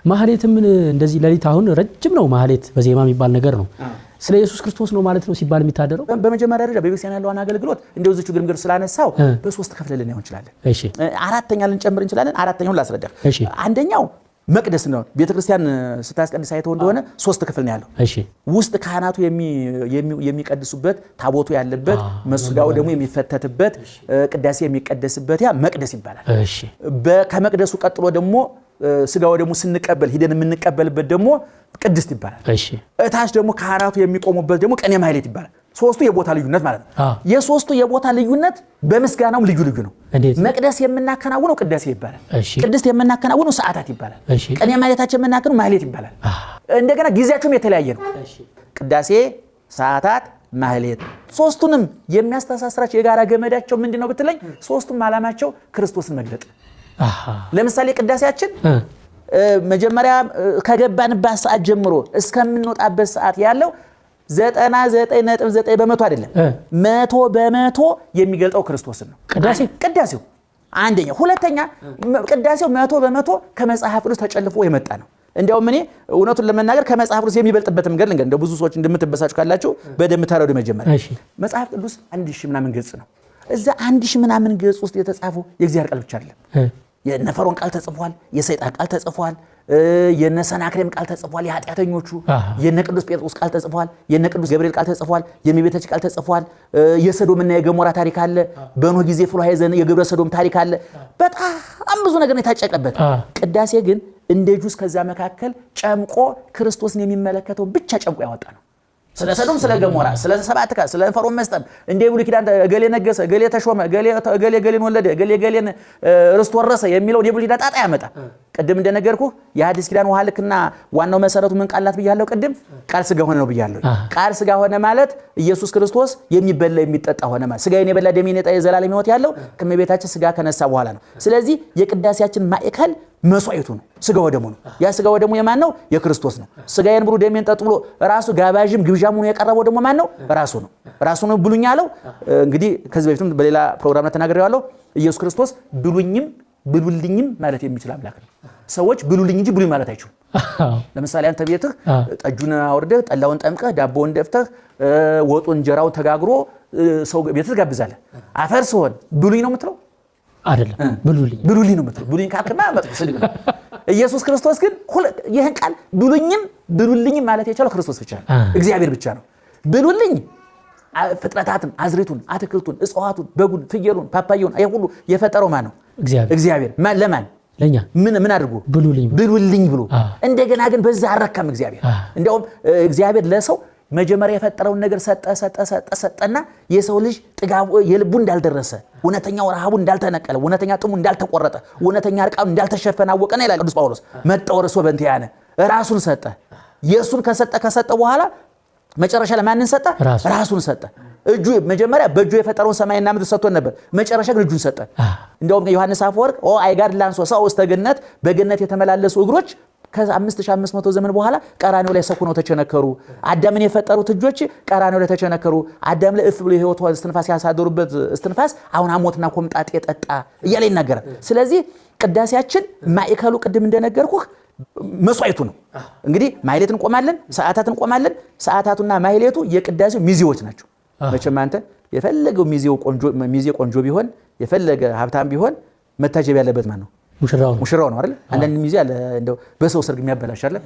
ማህሌትም እንደዚህ ለሊት አሁን ረጅም ነው ማህሌት በዜማ የሚባል ነገር ነው ስለ ኢየሱስ ክርስቶስ ነው ማለት ነው ሲባል የሚታደረው በመጀመሪያ ደረጃ በቤተክርስቲያን ያለው አገልግሎት እንደው እዚህ ግርግር ስላነሳው በሶስት ከፍለልን ነው እንችላለን እሺ አራተኛ ልንጨምር እንችላለን አራተኛውን ላስረዳ እሺ አንደኛው መቅደስ ነው ቤተክርስቲያን ስታስቀድስ አይተው እንደሆነ ሶስት ክፍል ነው ያለው እሺ ውስጥ ካህናቱ የሚቀድሱበት ታቦቱ ያለበት መስጋው ደግሞ የሚፈተትበት ቅዳሴ የሚቀደስበት ያ መቅደስ ይባላል እሺ ከመቅደሱ ቀጥሎ ደግሞ ስጋው ደግሞ ስንቀበል ሄደን የምንቀበልበት ደግሞ ቅድስት ይባላል እሺ እታች ደግሞ ካህናቱ የሚቆሙበት ደግሞ ቀኔ ማህሌት ይባላል ሶስቱ የቦታ ልዩነት ማለት ነው የሶስቱ የቦታ ልዩነት በመስጋናው ልዩ ነው መቅደስ የምናከናውነው ቅዳሴ ይባላል ቅድስት የምናከናውነው ሰዓታት ይባላል ቀኔ ማህሌታችን የምናከናውነው ማህሌት ይባላል እንደገና ጊዜያቸውም የተለያየ ነው ቅዳሴ ሰዓታት ማህሌት ሶስቱንም የሚያስተሳስራቸው የጋራ ገመዳቸው ምንድነው ብትለኝ ሶስቱም ዓላማቸው ክርስቶስን መግለጥ ለምሳሌ ቅዳሴያችን መጀመሪያ ከገባንበት ሰዓት ጀምሮ እስከምንወጣበት ሰዓት ያለው 99.9% አይደለም 100% የሚገልጠው ክርስቶስን ነው ቅዳሴው አንደኛ ሁለተኛ ቅዳሴው 100% ከመጽሐፍ ቅዱስ ተጨልፎ የመጣ ነው እንዲያውም እኔ እውነቱን ለመናገር ከመጽሐፍ ቅዱስ የሚበልጥበት መንገድ ልንገር እንደው ብዙ ሰዎች እንደምትበሳጩ ካላችሁ በደም ተራዱ መጀመሪያ መጽሐፍ ቅዱስ 1000 ምናምን ገጽ ነው እዛ 1000 ምናምን ገጽ ውስጥ የተጻፈው የእግዚአብሔር ቃል ብቻ አይደለም የነፈሮን ቃል ተጽፏል የሰይጣን ቃል ተጽፏል የነሰናክሬም ቃል ተጽፏል የኃጢአተኞቹ የነቅዱስ ጴጥሮስ ቃል ተጽፏል የነቅዱስ ገብርኤል ቃል ተጽፏል የእመቤታችን ቃል ተጽፏል የሰዶምና የገሞራ ታሪክ አለ በኖህ ጊዜ ፍልውሃ የዘነ የግብረ ሰዶም ታሪክ አለ በጣም ብዙ ነገር ነው የታጨቀበት ቅዳሴ ግን እንደ ጁስ ከዛ መካከል ጨምቆ ክርስቶስን የሚመለከተው ብቻ ጨምቆ ያወጣ ነው ስለ ሰዶም ስለ ገሞራ ስለ ሰባትካ ስለ ፈርዖን መስጠም እንደ ብሉይ ኪዳን ገሌ ነገሰ ገሌ ተሾመ ገሌ ገሌን ወለደ ገሌ ገሌን ርስት ወረሰ የሚለው የብሉይ ኪዳን ጣጣ ያመጣ ቀደም እንደነገርኩ የሐዲስ ኪዳን ውሃ ልክና ዋናው መሰረቱ ምን ቃላት ብያለሁ ቀደም ቃል ስጋ ሆነ ነው ብያለሁ ቃል ስጋ ሆነ ማለት ኢየሱስ ክርስቶስ የሚበላ የሚጠጣ ሆነ ማለት ስጋዬን የበላ ደሜን የጠጣ የዘላለም ሕይወት ያለው ከመቤታችን ስጋ ከነሳ በኋላ ነው ስለዚህ የቅዳሴያችን ማዕከል መስዋዕቱ ነው ስጋው ደሙ ነው ያ ስጋው ደሙ የማን ነው የክርስቶስ ነው ስጋዬን ብሉ ደሜን ጠጡ ብሎ ራሱ ጋባዥም ግብዣም ሆኖ የቀረበው ደግሞ ማን ነው ራሱ ነው ብሉኝ ያለው እንግዲህ ከዚህ በፊትም በሌላ ፕሮግራም ላይ ተናግሬዋለሁ ኢየሱስ ክርስቶስ ብሉኝም ብሉልኝም ማለት የሚችል አምላክ ነው ሰዎች ብሉልኝ እንጂ ብሉኝ ማለት አይችሉም ለምሳሌ አንተ ቤትህ ጠጁን አወርደህ ጠላውን ጠምቀህ ዳቦውን ደፍተህ ወጡን እንጀራው ተጋግሮ ሰው ቤትህ ጋብዛለህ አፈር ሲሆን ብሉኝ ነው የምትለው አይደለም ብሉልኝ ነው የምትለው ብሉኝ ካልከማ መጥፎ ስድብ ነው ኢየሱስ ክርስቶስ ግን ይሄን ቃል ብሉልኝም ማለት የቻለው ክርስቶስ ብቻ ነው እግዚአብሔር ብቻ ነው ብሉልኝ ፍጥረታትን አዝሪቱን አትክልቱን እጽዋቱን በጉን ፍየሉን ፓፓያውን አይ ሁሉ የፈጠረው ማን ነው እግዚአብሔር ለማን ለኛ ምን አድርጎ ብሉልኝ ብሎ እንደገና ግን በዛ አረካም እግዚአብሔር እንደውም እግዚአብሔር ለሰው መጀመሪያ የፈጠረውን ነገር ሰጠና የሰው ልጅ ጥጋቡ የልቡ እንዳልደረሰ ወነተኛው ረሃቡ እንዳልተነቀለ ወነተኛ ጥሙ እንዳልተቆረጠ ወነተኛ ርቃው እንዳልተሸፈነ አወቀና ይላል ቅዱስ ጳውሎስ መጣው ረሶ በእንቲያነ ራሱን ሰጠ ኢየሱስን ከሰጠ በኋላ መጨረሻ ለማንን ሰጠ ራሱን ሰጠ እጁ መጀመሪያ በእጁ የፈጠረውን ሰማይና ምድር ሰጥቶን ነበር መጨረሻ ግን እጁን ሰጠ እንደውም ዮሐንስ አፈወርቅ አይጋድ ላንሶ ሰው ውስጥ በገነት የተመላለሱ እግሮች ከ5500 ዘመን በኋላ ቀራኒው ላይ ሰኩነው ተቸነከሩ አዳምን የፈጠሩት እጆች ቀራኒው ላይ ተቸነከሩ አዳም ላይ እፍ ብሎ የህይወቱ እስትንፋስ ያሳደሩበት እስትንፋስ አሁን አሞትና ኮምጣጤ ጠጣ እያለ ይናገራል ስለዚህ ቅዳሴያችን ማዕከሉ ቅድም እንደነገርኩህ መስዋዕቱ ነው እንግዲህ ማህሌትን ቆማለን ሰዓታትን ቆማለን ሰዓታቱና ማህሌቱ የቅዳሴው ሚዜዎች ናቸው መቼም አንተ የፈለገው ሚዜ ቆንጆ ቢሆን የፈለገ ሀብታም ቢሆን መታጀብ ያለበት ማን ነው ሙሽራው ነው አይደል አንዳንድ ሚዜ አለ እንደው በሰው ሰርግ የሚያበላሽ አይደል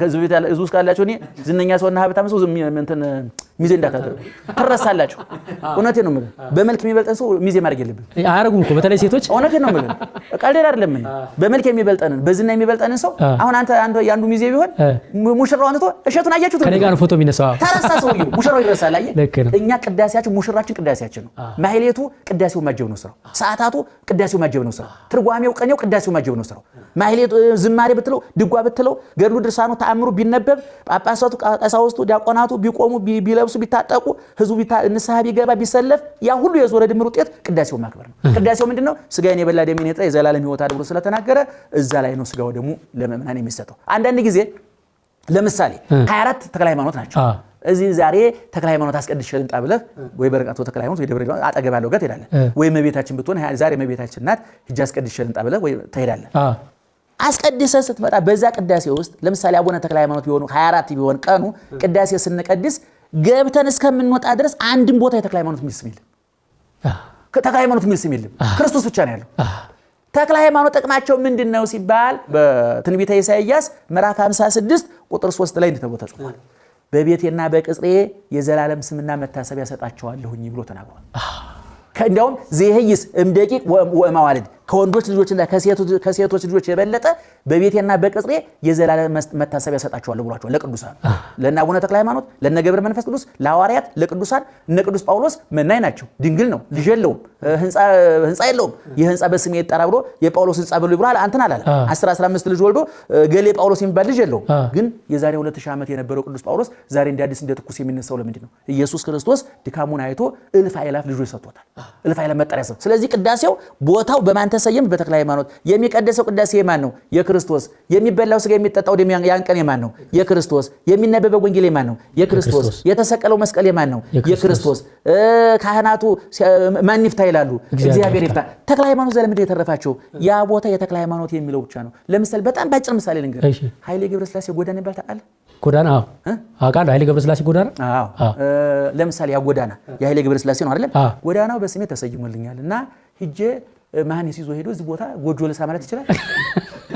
ከዚህ ቤት እዚህ ውስጥ ካላችሁ እኔ ዝነኛ ሰውና ሀብታም ሰው እንትን ሚዜ እንዳታደርጉ ትረሳላችሁ እውነቴን ነው የምልህ በመልክ የሚበልጠን ሰው ሚዜ ማድረግ የለብንም አያረጉም እኮ በተለይ ሴቶች እውነቴን ነው የምልህ ቀልድ አይደለም በመልክ የሚበልጠንን በዝና የሚበልጠንን ሰው አሁን አንተ ያንዱ ሚዜ ቢሆን ሙሽራው አንተ እሸቱን አያችሁት ከኔ ጋር ፎቶ የሚነሳው ተረሳ ሰውዬው ሙሽራው ይረሳል አየህ እኛ ቅዳሴያችን ሙሽራችን ቅዳሴያችን ነው ማህሌቱ ቅዳሴው ማጀብ ነው ስራው ሰዓታቱ ቅዳሴው ማጀብ ነው ስራው ትርጓሜው ቀኔው ቅዳሴው ማጀብ ነው ስራው ማህሌቱ ዝማሬ ብትለው ድጓ ብትለው ገድሉ ድርሳኑ ተአምሩ ቢነበብ ጳጳሳቱ ቀሳውስቱ ዲያቆናቱ ቢቆሙ ቢለብሱ ቢታጠቁ ህዝቡ ንስሐ ቢገባ ቢሰለፍ ያ ሁሉ የዞረ ድምር ውጤት ቅዳሴው ማክበር ነው ቅዳሴው ምንድነው ስጋዬን የበላ ደሜን የጠጣ የዘላለም ሕይወት አድርጎ ስለተናገረ እዛ ላይ ነው ስጋው ደግሞ ለምእመናን የሚሰጠው አንዳንድ ጊዜ ለምሳሌ 24 ተክለ ሃይማኖት ናቸው እዚህ ዛሬ ተክለ ሃይማኖት አስቀድሼ ልንጣ ብለህ ወይ በረቃቶ ተክለ ሃይማኖት ወይ ደብረ ሊባኖስ አጠገብ ያለው ጋር ትሄዳለህ ወይ መቤታችን ብትሆን ዛሬ መቤታችን ናት ሂጅ አስቀድሼ ልንጣ ብለህ ወይ ትሄዳለህ አስቀድሰ ስትመጣ በዛ ቅዳሴ ውስጥ ለምሳሌ አቡነ ተክለ ሃይማኖት ቢሆኑ 24 ቢሆን ቀኑ ቅዳሴ ስንቀድስ ገብተን እስከምንወጣ ድረስ አንድም ቦታ የተክለ ሃይማኖት የሚል ስም የለም። ተክለ ሃይማኖት የሚል ስም የለም። ክርስቶስ ብቻ ነው ያለው። ተክለ ሃይማኖት ጥቅማቸው ምንድነው ሲባል በትንቢተ ኢሳይያስ ምዕራፍ 56 ቁጥር 3 ላይ እንደተቦተ ተጽፏል። በቤቴና በቅጽሬ የዘላለም ስምና መታሰቢያ ሰጣቸዋለሁኝ ብሎ ተናግሯል። እንዲያውም ዘይህይስ እምደቂቅ ወማዋልድ ከወንዶች ልጆችና ከሴቶች ልጆች የበለጠ በቤቴና በቅጽሬ የዘላለም መታሰቢያ ሰጣቸዋለሁ ብሏቸዋል ለቅዱሳን። ለእነ አቡነ ተክለ ሃይማኖት፣ ለእነ ገብረ መንፈስ ቅዱስ፣ ለሐዋርያት፣ ለቅዱሳን። እነ ቅዱስ ጳውሎስ መናኝ ናቸው። ድንግል ነው፣ ልጅ የለውም፣ ህንፃ የለውም። ይህ ህንፃ በስሜ ይጠራ ብሎ የጳውሎስ ህንፃ ብሎ ይብራል አንተን አላለ። 15 ልጅ ወልዶ ገሌ ጳውሎስ የሚባል ልጅ የለውም። ግን የዛሬ 2000 ዓመት የነበረው ቅዱስ ጳውሎስ ዛሬ እንደ አዲስ እንደ ትኩስ የሚነሳው ለምንድን ነው? ኢየሱስ ክርስቶስ ድካሙን አይቶ እልፍ አእላፍ ልጆች ሰጥቶታል። እልፍ አእላፍ መጠሪያ ሰው። ስለዚህ ቅዳሴው ቦታው በማን ተሰየም? በተክለ ሃይማኖት። የሚቀደሰው ቅዳሴ የማን ነው? የክርስቶስ። የሚበላው ስጋ የሚጠጣው ደም ያን ቀን የማን ነው? የክርስቶስ። የሚነበበው ወንጌል የማን ነው? የክርስቶስ። የተሰቀለው መስቀል የማን ነው? የክርስቶስ። ካህናቱ ማን ይፍታ ይላሉ? እግዚአብሔር ይፍታ። ተክለ ሃይማኖት ዘለምንድን የተረፋቸው? ያ ቦታ የተክለ ሃይማኖት የሚለው ብቻ ነው። ለምሳሌ በጣም ባጭር ምሳሌ ልንገር። ኃይሌ ገብረስላሴ ጎዳና ይባል ታውቃለህ? ጎዳና አውቃለሁ። ኃይሌ ገብረስላሴ ጎዳና። ለምሳሌ ያ ጎዳና የኃይሌ ገብረስላሴ ነው አይደለም? ጎዳናው በስሜ ተሰይሞልኛል እና ሂጄ መሐንዲስ ይዞ ሄዶ እዚህ ቦታ ጎጆ ልስራ ማለት ይችላል?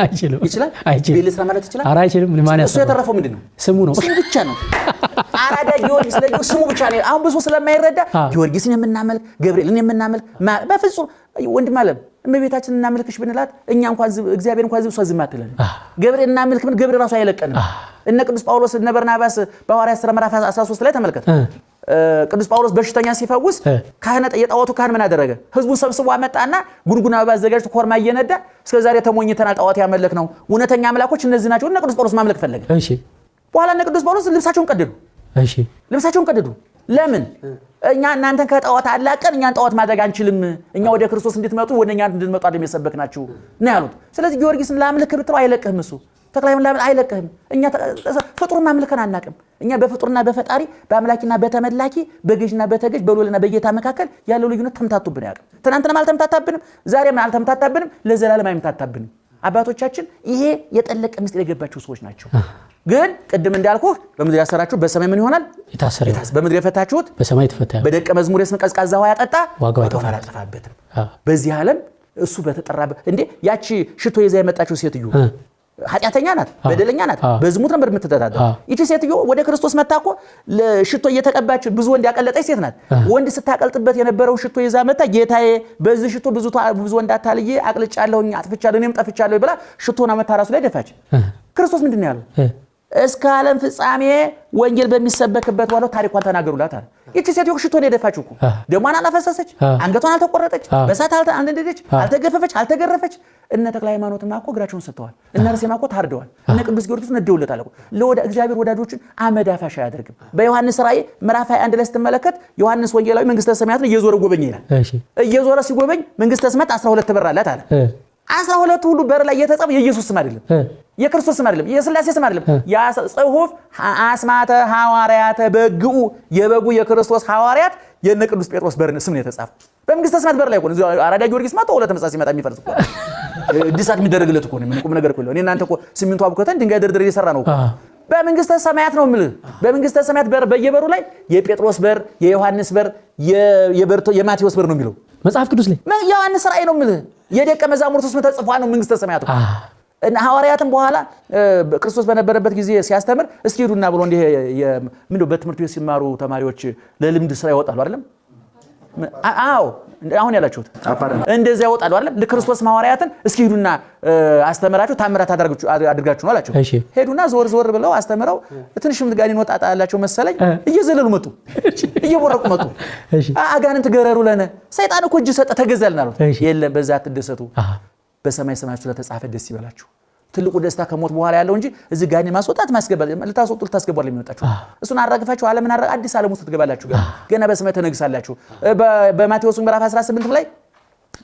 አይችልም። ይችላል? ቤት ልስራ ማለት ይችላል? ኧረ አይችልም። እሱ የተረፈው ምንድን ነው? ስሙ ነው። ስሙ ብቻ ነው። አራዳ ጊዮርጊስ ለጊዮርጊስ ስሙ ብቻ ነው። አሁን ብዙ ስለማይረዳ ጊዮርጊስን የምናመልክ ገብርኤልን የምናመልክ በፍጹም ወንድም አለም እመቤታችንን እናመልክሽ ብንላት እኛ እንኳን እግዚአብሔር እንኳን እሷ ዝም አትለን። ገብርኤልን እናመልክ ምን ገብርኤል ራሱ አይለቀንም። እነ ቅዱስ ጳውሎስ እነ በርናባስ በሐዋርያት ሥራ ምዕራፍ 13 ላይ ተመልከት። ቅዱስ ጳውሎስ በሽተኛ ሲፈውስ የጣዖቱ ካህን ምን አደረገ? ህዝቡን ሰብስቦ አመጣና ጉንጉን አበባ አዘጋጅቶ ኮርማ እየነዳ እስከዛሬ ተሞኝተናል፣ ጣዖት ያመለክ ነው፣ እውነተኛ አምላኮች እነዚህ ናቸው። እነ ቅዱስ ጳውሎስ ማምለክ ፈለገ። በኋላ እነ ቅዱስ ጳውሎስ ልብሳቸውን ቀደዱ። ልብሳቸውን ቀደዱ። ለምን? እኛ እናንተን ከጣዖት አላቀን እኛን ጣዖት ማድረግ አንችልም። እኛ ወደ ክርስቶስ እንድትመጡ ወደ እኛ እንድትመጡ አይደለም የሰበክናችሁ ነው ያሉት። ስለዚህ ጊዮርጊስን ላምልክ ብትለው አይለቅህም። እሱ ተክለ ሃይማኖት አይለቅህም። እኛ ፍጡርን ማምለክን አናቅም። እኛ በፍጡርና በፈጣሪ በአምላኪና በተመላኪ በገዥና በተገዥ በሎልና በጌታ መካከል ያለው ልዩነት ተምታቱብን ያውቅ። ትናንትናም አልተምታታብንም፣ ዛሬም አልተምታታብንም፣ ለዘላለም አይምታታብንም። አባቶቻችን ይሄ የጠለቀ ምስጢር የገባቸው ሰዎች ናቸው። ግን ቅድም እንዳልኩህ በምድር ያሰራችሁ በሰማይ ምን ይሆናል? የታሰረ። በምድር የፈታችሁት በሰማይ ተፈታ። በደቀ መዝሙር የስም ቀዝቃዛ ውሃ ያጠጣ ዋጋው አላጠፋበትም። በዚህ ዓለም እሱ በተጠራበት እንዴ ያቺ ሽቶ ይዛ የመጣችው ሴትዮ ኃጢአተኛ ናት፣ በደለኛ ናት፣ በዝሙት ነበር የምትተዳደረው። ይቺ ሴትዮ ወደ ክርስቶስ መጣ እኮ ለሽቶ እየተቀባች ብዙ ወንድ ያቀለጠች ሴት ናት። ወንድ ስታቀልጥበት የነበረው ሽቶ ይዛ መጣ። ጌታዬ በዚህ ሽቶ ብዙ ወንድ አታልዬ አቅልጫለሁኝ፣ አጥፍቻለሁ፣ እኔም ጠፍቻለሁ ብላ ሽቶና መታ ራሱ ላይ ደፋች። ክርስቶስ ምንድን ነው ያለው? እስከ ዓለም ፍጻሜ ወንጌል በሚሰበክበት ዋለው ታሪኳን ተናገሩላት አለ። ይቺ ሴትዮ ሽቶን የደፋችው እኮ ደሟን አላፈሰሰች፣ አንገቷን አልተቆረጠች፣ በሳት አልተነደደች፣ አልተገፈፈች፣ አልተገረፈች። እነ ተክለ ሃይማኖትማ እኮ እግራቸውን ሰጥተዋል። እነ አርሴማ እኮ ታርደዋል። እነ ቅዱስ ጊዮርጊስ ነደውለታል እኮ። እግዚአብሔር ወዳጆችን አመዳፋሽ አያደርግም። በዮሐንስ ራእይ ምዕራፍ 21 ላይ ስትመለከት ዮሐንስ ወንጌላዊ መንግስተ ሰማያትን እየዞረ ጎበኘ ይላል። እየዞረ ሲጎበኝ መንግስተ ሰማያት 12 በር አላት አለ። 12 ሁሉ በር ላይ የተጻፈ የኢየሱስ ስም አይደለም፣ የክርስቶስ ስም አይደለም፣ የሥላሴ ስም አይደለም። ያ ጽሑፍ አስማተ ሐዋርያተ በግኡ የበጉ የክርስቶስ ሐዋርያት የነ ቅዱስ ጴጥሮስ በር ስም ነው የተጻፈው። በመንግስተ ሰማያት በር ላይ ሆነ አራዳ ጊዮርጊስ ማጣ ሁለት መጻፍ ሲመጣ የሚፈርስ እኮ እድሳት የሚደረግለት እኮ ነው። ምን ቁም ነገር እኮ ነው። እኔ እናንተ እኮ ሲሚንቶ አብኩተን ድንጋይ ደርድር እየሰራ ነው እኮ። በመንግስተ ሰማያት ነው የምልህ። በመንግስተ ሰማያት በር በየበሩ ላይ የጴጥሮስ በር፣ የዮሐንስ በር፣ የማቴዎስ በር ነው የሚለው መጽሐፍ ቅዱስ ላይ። ዮሐንስ ራእይ ነው የምልህ። የደቀ መዛሙርቱ ስም ተጽፏል ነው መንግስተ ሰማያት። እና ሐዋርያትም በኋላ ክርስቶስ በነበረበት ጊዜ ሲያስተምር እስኪ ሄዱና ብሎ እንዲህ ምንድነው በትምህርት ቤት ሲማሩ ተማሪዎች ለልምድ ስራ ይወጣሉ አይደለም? አዎ አሁን ያላችሁት እንደዛ ይወጣሉ አይደለም? ለክርስቶስ ሐዋርያትን እስኪ ሄዱና አስተምራችሁ ታምራት አድርጋችሁ ነው አላችሁ። ሄዱና ዞር ብለው አስተምረው ትንሽም ጋኔን ወጣጣ ያላቸው መሰለኝ እየዘለሉ መጡ፣ እየቦረቁ መጡ። አጋንንት ገረሩ ለነ ሰይጣን እኮ እጅ ሰጠ ተገዛልን አሉት። የለም በዛ አትደሰቱ፣ በሰማይ ሰማያችሁ ለተጻፈ ደስ ይበላችሁ። ትልቁ ደስታ ከሞት በኋላ ያለው እንጂ እዚህ ጋኔን ማስወጣት ማስገባት ልታስወጡ ልታስገባሉ የሚመጣችሁ እሱን አራግፋችሁ ዓለምን አዲስ ዓለም ውስጥ ትገባላችሁ። ገና በሰማይ ተነግሳላችሁ። በማቴዎስ ምዕራፍ 18 ላይ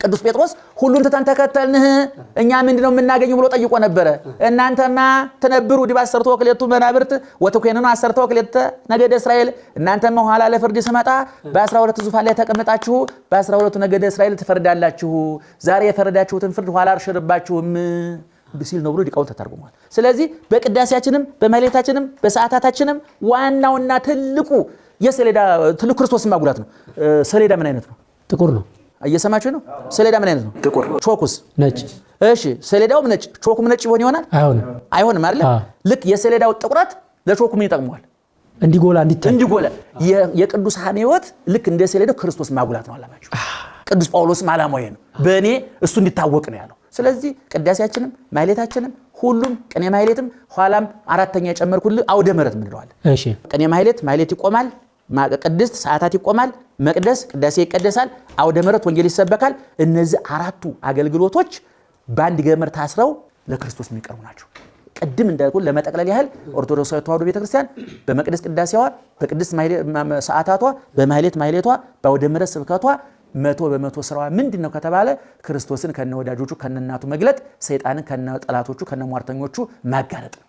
ቅዱስ ጴጥሮስ ሁሉን ትተን ተከተልንህ እኛ ምንድነው የምናገኘው ብሎ ጠይቆ ነበረ። እናንተማ ትነብሩ ዲበ አሰርቱ ወክልኤቱ መናብርት ወትኮንኑ አሰርቱ ወክልኤተ ነገደ እስራኤል፣ እናንተማ ኋላ ለፍርድ ስመጣ በ12 ዙፋን ላይ ተቀምጣችሁ በ12 ነገደ እስራኤል ትፈርዳላችሁ። ዛሬ የፈረዳችሁትን ፍርድ ኋላ አልሽርባችሁም ሲል ነው ብሎ ሊቃውንት ተተርጉሟል። ስለዚህ በቅዳሴያችንም በማህሌታችንም በሰዓታታችንም ዋናውና ትልቁ የሰሌዳ ትልቁ ክርስቶስን ማጉላት ነው። ሰሌዳ ምን አይነት ነው? ጥቁር ነው። እየሰማችሁ ነው? ሰሌዳ ምን አይነት ነው? ጥቁር። ቾኩስ? ነጭ። እሺ ሰሌዳውም ነጭ ቾኩም ነጭ ይሆናል? አይሆንም አይደል? ልክ የሰሌዳው ጥቁረት ለቾኩ ምን ይጠቅመዋል? እንዲጎላ እንዲጎላ። የቅዱሳን ሕይወት ልክ እንደ ሰሌዳው ክርስቶስ ማጉላት ነው ዓላማቸው። ቅዱስ ጳውሎስም ዓላማው ይሄ ነው። በእኔ እሱ እንዲታወቅ ነው ያለው። ስለዚህ ቅዳሴያችንም ማህሌታችንም ሁሉም ቅኔ ማህሌትም ኋላም አራተኛ የጨመርኩልህ አውደ ምሕረት ምንለዋለን። እሺ ቅኔ ማህሌት ይቆማል፣ ቅድስት ሰዓታት ይቆማል፣ መቅደስ ቅዳሴ ይቀደሳል፣ አውደ ምሕረት ወንጌል ይሰበካል። እነዚህ አራቱ አገልግሎቶች በአንድ ገመድ ታስረው ለክርስቶስ የሚቀርቡ ናቸው። ቅድም እንዳልኩ ለመጠቅለል ያህል ኦርቶዶክሳዊ ተዋሕዶ ቤተክርስቲያን በመቅደስ ቅዳሴዋ፣ በቅድስት ሰዓታቷ፣ በማህሌት ማህሌቷ፣ በአውደ ምሕረት ስብከቷ 100% ስራዋ ምንድነው ከተባለ ክርስቶስን ከነወዳጆቹ ከነናቱ መግለጥ፣ ሰይጣንን ከነጠላቶቹ ከነሟርተኞቹ ማጋለጥ ነው።